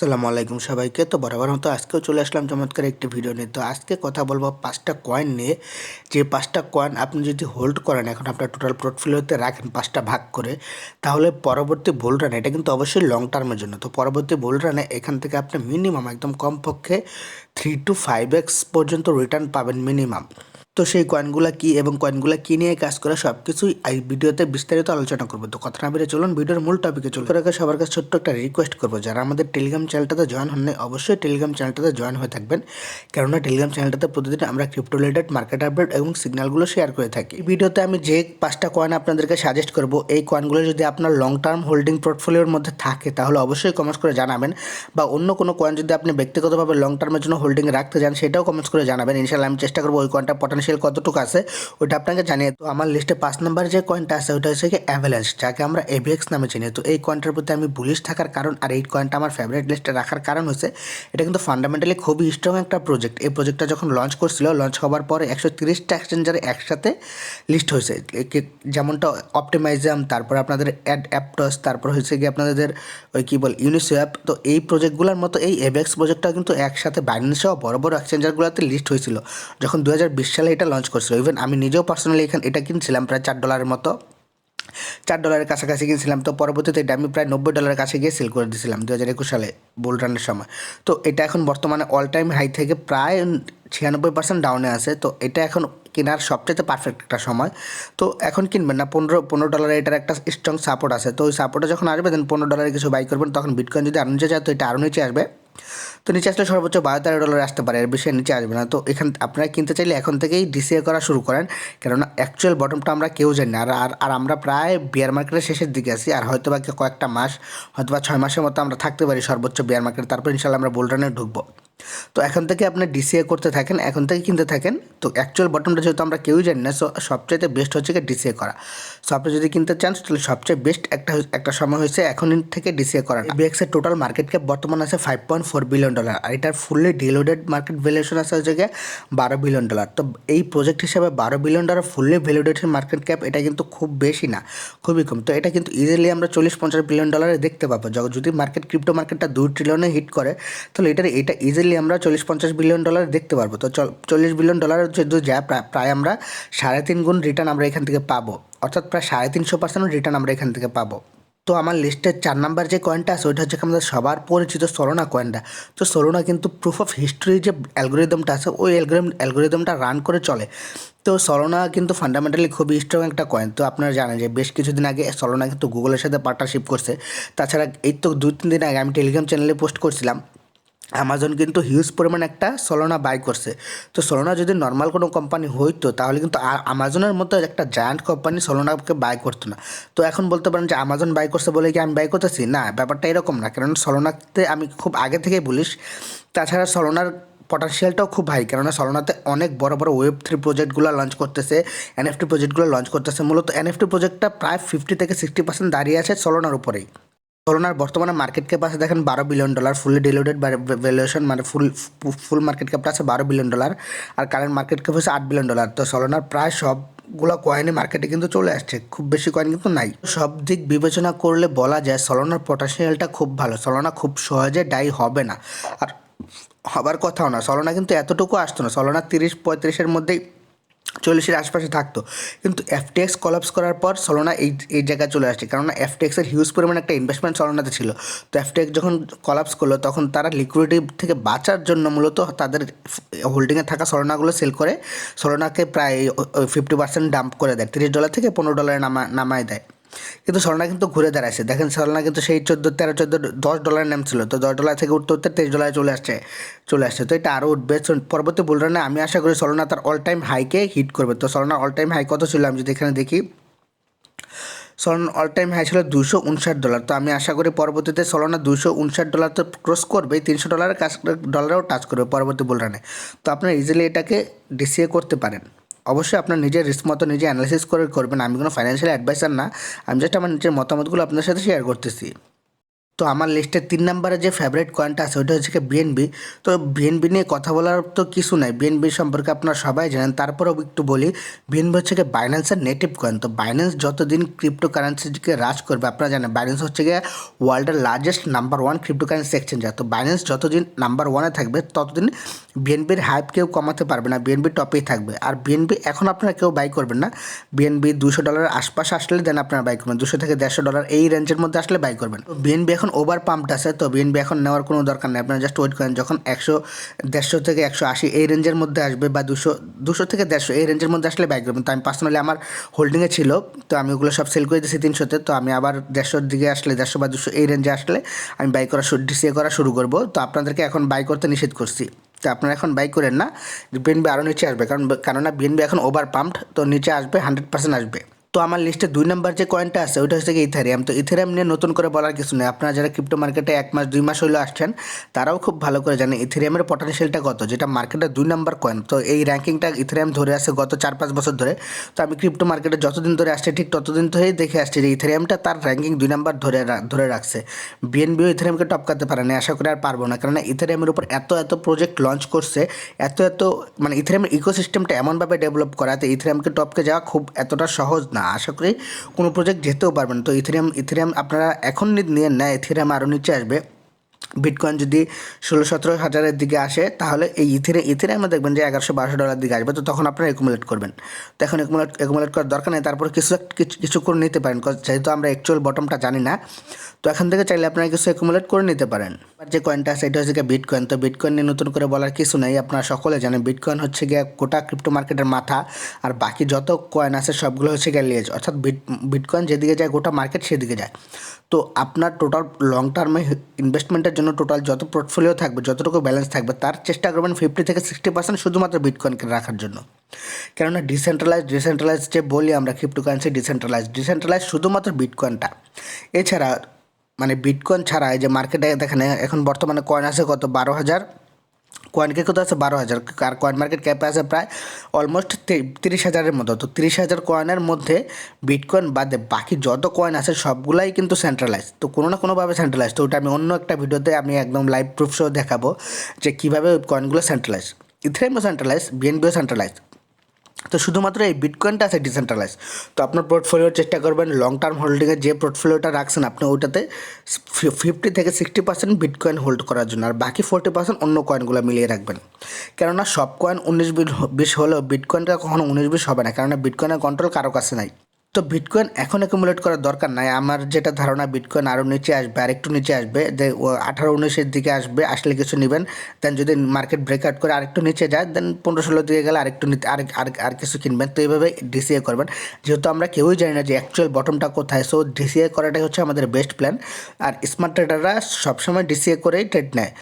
আসসালামু আলাইকুম সবাইকে। তো বরাবর মতো আজকেও চলে আসলাম চমৎকার একটি ভিডিও নিয়ে। তো আজকে কথা বলবো 5টা কয়েন নিয়ে। যে 5টা কয়েন আপনি যদি হোল্ড করেন, এখন আপনার টোটাল পোর্টফোলিওতে রাখেন 5টা ভাগ করে, তাহলে পরবর্তী বুল রানে, এটা কিন্তু অবশ্যই লং টার্মের জন্য, তো পরবর্তী বুল রানে এখান থেকে আপনি মিনিমাম একদম কমপক্ষে 3 to 5x পর্যন্ত রিটার্ন পাবেন মিনিমাম। তো সেই কয়েনগুলো কী এবং কয়েনগুলো কী নিয়ে কাজ করে সব কিছুই এই ভিডিওতে বিস্তারিত আলোচনা করবো। তো কথা না বেরিয়ে চলুন ভিডিওর মূল টপিকে চলুন। তার আগে সবার কাছে ছোট্ট একটা রিকোয়েস্ট করবো, যারা আমাদের টেলিগ্রাম চ্যানেলটাতে জয়েন হন নাই, অবশ্যই টেলিগ্রাম চ্যানেলটাতে জয়েন হয়ে থাকবেন, কেননা টেলিগ্রাম চ্যানেলটাতে প্রতিদিন আমরা ক্রিপ্টো রিলেটেড মার্কেট আপডেট এবং সিগন্যালগুলো শেয়ার করে থাকি। এই ভিডিওতে আমি যে 5টা কয়েন আপনাদেরকে সাজেস্ট করবো, এই কয়েনগুলো যদি আপনার লং টার্ম হোল্ডিং পোর্টফোলিওর মধ্যে থাকে তাহলে অবশ্যই কমেন্টস করে জানাবেন, বা অন্য কোনো কয়েন যদি আপনি ব্যক্তিগতভাবে লং টার্মের জন্য হোল্ডিং রাখতে চান সেটাও কমেন্টস করে জানাবেন। ইনশাআল্লাহ আমি চেষ্টা করবো ওই কয়েনটা পটেনশিয়াল কতটুকু আছে ওটা আপনাকে জানিয়ে। তো আমার লিস্টে 5 নম্বর যে কয়েনটা আছে ওটা হচ্ছে কি অ্যাভালাঞ্চ, যাকে আমরা এভিএক্স নামে চিনি। তো এই কয়েনটার প্রতি আমি বুলিশ থাকার কারণ আর এই কয়েনটা আমার ফেভারিট লিস্টে রাখার কারণ হচ্ছে এটা কিন্তু ফান্ডামেন্টালি খুবই স্ট্রং একটা প্রজেক্ট। এই প্রজেক্টটা যখন লঞ্চ করছিল, লঞ্চ হওয়ার পরে 130টা এক্সচেঞ্জারে একসাথে লিস্ট হয়েছে, যেমনটা অপটিমাইজাম, তারপর আপনাদের অ্যাপটস, তারপর হচ্ছে কি আপনাদের ওই কী বল ইউনিসোয়াপ। তো এই প্রজেক্টগুলোর মতো এই এভিএক্স প্রজেক্টটা কিন্তু একসাথে বাইন্যান্স সহ বড় বড় এক্সচেঞ্জারগুলোতে লিস্ট হয়েছিল যখন 2020 সালে এটা লঞ্চ করছিল। ইভেন আমি নিজেও পার্সোনালি এটা কিনছিলাম প্রায় $4 মতো, $4 কাছাকাছি কিনছিলাম। তো পরবর্তীতে এটা আমি প্রায় $90 কাছে গিয়ে সেল করে দিয়েছিলাম 2021 সালে বুল রানের সময়। তো এটা এখন বর্তমানে অল টাইম হাই থেকে প্রায় 96% ডাউনে আছে। তো এটা এখন কেনার সবচেয়ে পারফেক্ট একটা সময়। তো এখন কিনবেন না, $15 এটার একটা স্ট্রং সাপোর্ট আছে। তো ওই সাপোর্টে যখন আসবে দেন $15 কিছু বাই করবেন, তখন বিটকয়েন যদি আরও নিচে যায় তো এটা আরও নিচে আসবে। তো নিচে আসলে সর্বোচ্চ $12-13 আসতে পারে, এর বেশি নিচে আসবে না। তো এখান আপনারা কিনতে চাইলে এখন থেকেই ডিসিএ করা শুরু করেন, কেননা অ্যাকচুয়াল বটমটা আমরা কেউ জানি না। আর আমরা প্রায় বিয়ার মার্কেটের শেষের দিকে আছি, আর হয়তো বা কয়েকটা মাস, হয়তো বা 6 মাসের মতো আমরা থাকতে পারি সর্বোচ্চ বিয়ার মার্কেট, তারপর ইনশাল্লাহ আমরা বুল রানে ঢুকবো। তো এখন থেকে আপনি ডিসিএ করতে থাকেন, এখন থেকে কিনতে থাকেন। তো অ্যাকচুয়াল বটমটা যেহেতু আমরা কেউই জানি না, সো সবচাইতে বেস্ট হচ্ছে কি ডিসিএ করা। সো আপনি যদি কিনতে চান তাহলে সবচেয়ে বেস্ট একটা সময় হয়েছে এখন থেকে ডিসিএ করা। বিএক্সের টোটাল মার্কেট ক্যাপ বর্তমানে আছে $5.4 বিলিয়ন, আর এটার ফুললি ডিলোডেড মার্কেট ভ্যালুয়েশন আছে হচ্ছে গিয়ে $12 বিলিয়ন। তো এই প্রজেক্ট হিসাবে $12 billion fully validated market cap, এটা কিন্তু খুব বেশি না, খুবই কম। তো এটা কিন্তু ইজিলি আমরা $40-50 বিলিয়ন দেখতে পাবো। যদি মার্কেট ক্রিপ্টো মার্কেটটা 2 ট্রিলিয়নে হিট করে, তাহলে এটা ইজিলি আমরা $40-50 বিলিয়ন দেখতে পারবো। তো $40 বিলিয়ন যদি যায়, প্রায় আমরা 3.5 গুণ রিটার্ন আমরা এখান থেকে পাবো, অর্থাৎ প্রায় 350% রিটার্ন আমরা এখান থেকে পাবো। তো আমার লিস্টের 4 নাম্বার যে কয়েনটা আছে ওইটা হচ্ছে আমাদের সবার পরিচিত সোলোনা কয়েনটা। তো সোলোনা কিন্তু প্রুফ অফ হিস্ট্রি যে অ্যালগোরিদমটা আছে ওই অ্যালগোরিদমটা রান করে চলে। তো সোলোনা কিন্তু ফান্ডামেন্টালি খুবই স্ট্রং একটা কয়েন। তো আপনারা জানেন যে বেশ কিছুদিন আগে সোলোনা কিন্তু গুগলের সাথে পার্টনারশিপ করছে। তাছাড়া এই তো 2-3 দিন আগে আমি টেলিগ্রাম চ্যানেলে পোস্ট করছিলাম, অ্যামাজন কিন্তু হিউজ পরিমাণ একটা সোলোনা বাই করছে। তো সোলোনা যদি নর্মাল কোনো কোম্পানি হইতো তাহলে কিন্তু আমাজনের মতো একটা জায়ান্ট কোম্পানি সোলোনাকে বাই করতো না। তো এখন বলতে পারেন যে আমাজন বাই করছে বলে কি আমি বাই করতেছি, না, ব্যাপারটা এরকম না, কারণ সোলোনাতে আমি খুব আগে থেকেই বলিস। তাছাড়া সোলোনার পটেনশিয়ালটাও খুব হাই, কেননা সোলোনাতে অনেক বড় বড় Web3 প্রজেক্টগুলো লঞ্চ করতেছে, এনএফটি প্রজেক্টগুলো লঞ্চ করতেছে। মূলত এনএফটি প্রজেক্টটা প্রায় 50-60% দাঁড়িয়ে আছে সোলোনার উপরেই। সোলোনার বর্তমানে মার্কেট ক্যাপ আছে দেখেন $12 বিলিয়ন, ফুললি ডিলুটেড ভ্যালুয়েশন, মানে ফুল মার্কেট ক্যাপটা আছে $12 বিলিয়ন, আর কারেন্ট মার্কেট ক্যাপ হচ্ছে $8 বিলিয়ন। তো সোলোনার প্রায় সবগুলো কয়েনে মার্কেটে কিন্তু চলে আসছে, খুব বেশি কয়েন কিন্তু নাই। সব দিক বিবেচনা করলে বলা যায় সোলোনার পটেনশিয়ালটা খুব ভালো, সোলোনা খুব সহজে ডাই হবে না, আর হবার কথাও না। সোলোনা কিন্তু এতটুকু আসতো না, সোলোনা 30-35-এর মধ্যেই 40-এর আশপাশে থাকতো, কিন্তু এফটিএক্স কলাপস করার পর সোলোনা এই জায়গায় চলে আসছে, কারণ এফটিএক্সের হিউজ পরিমাণ একটা ইনভেস্টমেন্ট সোলোনাতে ছিল। তো এফটিএক্স যখন কলাপস করলো তখন তারা লিকুইডিটি থেকে বাঁচার জন্য মূলত তাদের হোল্ডিংয়ে থাকা সোলোনাগুলো সেল করে সোলোনাকে প্রায় 50% ডাম্প করে দেয়, $30 থেকে $15 নামায় দেয়। কিন্তু সোলোনা কিন্তু ঘুরে দাঁড়াইছে, দেখেন সোলোনা কিন্তু সেই $10 নামছিল, তো $10 থেকে উঠতে উঠতে $23 চলে আসছে। তো এটা আরও উঠবে পরবর্তী বুল রানে। আমি আশা করি সোলোনা তার অল টাইম হাইকে হিট করবে। তো সোলোনার অল টাইম হাই কত ছিল আমি যদি এখানে দেখি, সোলোনার অল টাইম হাই ছিল $259। তো আমি আশা করি পরবর্তীতে সোলোনা $259 তো ক্রস করবে, $300 ডলারও টাচ করবে পরবর্তী বুল রানে। তো আপনারা ইজিলি এটাকে ডিসিএ করতে পারেন। অবশ্যই আপনার নিজের রিস্ক মতো নিজে অ্যানালাইসিস করে করবেন। আমি কোনো ফাইন্যান্সিয়াল অ্যাডভাইসার না, আমি জাস্ট আমার নিজের মতামতগুলো আপনার সাথে শেয়ার করতেছি। তো আমার লিস্টের 3 নম্বরে যে ফেভারিট কয়েনটা আছে ওটা হচ্ছে গিয়ে বিএনবি। তো বিএনবি নিয়ে কথা বলার তো কিছু নাই, বিএনবি সম্পর্কে আপনারা সবাই জানেন, তারপরেও একটু বলি। বিএনবি হচ্ছে গিয়ে বাইন্যান্সের নেটিভ কয়েন। তো বাইন্যান্স যতদিন ক্রিপ্টো কারেন্সিকে রাজ করবে, আপনারা জানেন বাইন্যান্স হচ্ছে গিয়ে ওয়ার্ল্ডের largest number 1 crypto currency exchanger. তো বাইন্যান্স যতদিন নাম্বার 1-এ থাকবে ততদিন বিএনবির হাইপ কেউ কমাতে পারবে না, বিএনবি টপেই থাকবে। আর বিএনবি এখন আপনারা কেউ বাই করবেন না, বিএনবি $200 আশপাশে আসলে দেন আপনারা বাই করবেন, $200 থেকে $150 এই রেঞ্জের মধ্যে আসলে বাই করবেন। তো বিএনবি এখন ওভার পাম্পড আছে, তো বিএনবি এখন নেওয়ার কোনো দরকার নেই, আপনারা জাস্ট ওয়েট করেন যখন 100 থেকে 180 এই রেঞ্জের মধ্যে আসবে, বা 200 থেকে 150 এই রেঞ্জের মধ্যে আসলে বাই করবেন। তো আমি পার্সোনালি আমার হোল্ডিংয়ে ছিল, তো আমি ওগুলো সব সেল করে দিয়েছি 300-তে। তো আমি আবার 150-র দিকে আসলে 150 বা 200 এই রেঞ্জে আসলে আমি বাই করা ডিসিএ করা শুরু করব। তো আপনাদেরকে এখন বাই করতে নিষেধ করছি, তো আপনারা এখন বাই করেন না, বিএনবি আরও নিচে আসবে, কেননা বিএনবি এখন ওভার পাম্পড, তো নিচে আসবে, 100% আসবে। তো আমার লিস্টে 2 নম্বর যে কয়েনটা আছে ওইটা হচ্ছে কি ইথেরিয়াম। তো ইথেরিয়াম নিয়ে নতুন করে বলার কিছু নেই, আপনারা যারা ক্রিপ্টো মার্কেটে 1 মাস 2 মাস হইলেও আসছেন তারাও খুব ভালো করে জানেন ইথেরিয়ামের পটেনশিয়ালটা কত, যেটা মার্কেটের 2 নম্বর কয়েন। তো এই র্যাঙ্কিংটা ইথেরিয়াম ধরে আছে গত 4-5 বছর ধরে। তো আমি ক্রিপ্টো মার্কেটে যতদিন ধরে আসছে ঠিক ততদিন ধরেই দেখে আসছি যে ইথেরিয়ামটা তার র্যাঙ্কিং 2 নম্বর ধরে রাখছে। বিএনবিও ইথেরিয়ামকে টপকাতে পারে না, আশা করি আর পারবো না, কারণ ইথেরিয়ামের উপর এত প্রজেক্ট লঞ্চ করছে, এত মানে ইথেরিয়ামের ইকোসিস্টেমটা এমনভাবে ডেভেলপ করা, তো ইথেরিয়ামকে টপকে যাওয়া খুব এতটা সহজ না, আশা করি কোনো প্রজেক্ট যেতেও পারবেন। তো ইথেরিয়াম আপনারা এখন নিয়ে নেয়, ইথেরিয়াম আরও নিচে আসবে। বিটকয়েন যদি 16-17 হাজারের দিকে আসে তাহলে এই ইথেরিয়ামে দেখবেন যে $1100-1200 দিকে আসবে, তো তখন আপনারা একুমুলেট করবেন। তো এখন একুমুলেট করার দরকার নেই, তারপরে কিছু করে নিতে পারেন, যেহেতু আমরা অ্যাকচুয়াল বটমটা জানি না। তো এখান থেকে চাইলে আপনারা কিছু একুমুলেট করে নিতে পারেন। আর যে কয়েনটা আছে এটা হচ্ছে গিয়ে বিটকয়েন। তো বিটকয়েন নিয়ে নতুন করে বলার কিছু নেই, আপনারা সকলে জানেন বিটকয়েন হচ্ছে গিয়ে গোটা ক্রিপ্টো মার্কেটের মাথা, আর বাকি যত কয়েন আছে সবগুলো হচ্ছে গিয়ে লেজ, অর্থাৎ বিটকয়েন যেদিকে যায় গোটা মার্কেট সেদিকে যায়। তো আপনার টোটাল লং টার্মে ইনভেস্টমেন্টের জন্য টোটাল যত পোর্টফোলিও থাকবে, যতটুকু ব্যালেন্স থাকবে, তার চেষ্টা করবেন 50 থেকে 60% শুধুমাত্র বিটকয়েনকে রাখার জন্য। কেননা ডিসেন্ট্রালাইজ যে বলি আমরা ক্রিপ্টোকারেন্সি ডিসেন্ট্রালাইজ শুধুমাত্র বিটকয়েনটা। এছাড়া মানে বিটকয়েন ছাড়া এই যে মার্কেটে দেখেন এখন বর্তমানে কয়েন আছে কত 12,000, কয়েনকে কত আছে 12,000, আর কয়েন মার্কেট ক্যাপে আছে প্রায় অলমোস্ট 30,000-এর মতো। তো 30,000 কয়েনের মধ্যে বিটকয়েন বাদে বাকি যত কয়েন আছে সবগুলাই কিন্তু সেন্ট্রালাইজ, তো কোনো না কোনোভাবে সেন্ট্রালাইজ। তো ওটা আমি অন্য একটা ভিডিওতে আমি একদম লাইভ প্রুফ সহ দেখাবো যে কীভাবে কয়েনগুলো সেন্ট্রালাইজ। ইথেরিয়ামও সেন্ট্রালাইজ, বিএনবিও সেন্ট্রালাইজ, তো শুধুমাত্র এই বিটকয়েনটা আছে ডিসেন্ট্রালাইজ। তো আপনার পোর্টফোলিওর চেষ্টা করবেন লং টার্ম হোল্ডিংয়ে যে পোর্টফোলিওটা রাখছেন আপনি ওটাতে 50 থেকে 60% বিটকয়েন হোল্ড করার জন্য, আর বাকি 40% অন্য কয়েনগুলো মিলিয়ে রাখবেন। কেননা সব কয়েন 19-20 হলেও বিটকয়েনটা কখনো 19-20 হবে না, কেননা বিটকয়েনের কন্ট্রোল কারো কাছে নাই। তো বিটকয়েন এখন অ্যাকুমুলেট করার দরকার নাই, আমার যেটা ধারণা বিটকয়েন আরও নিচে আসবে, আরেকটু নিচে আসবে, যে 18-19-এর দিকে আসবে, আসলে কিছু নেবেন। দেন যদি মার্কেট ব্রেকআউট করে আরেকটু নিচে যায় দেন 15-16 দিকে গেলে আরেকটু নিতে আর কিছু কিনবেন। তো এইভাবে ডিসিএ করবেন, যেহেতু আমরা কেউই জানি না যে অ্যাকচুয়াল বটমটা কোথায়, সো ডিসিএ করাটাই হচ্ছে আমাদের বেস্ট প্ল্যান। আর স্মার্ট ট্রেডাররা সবসময় ডিসিএ করেই ট্রেড নেয়।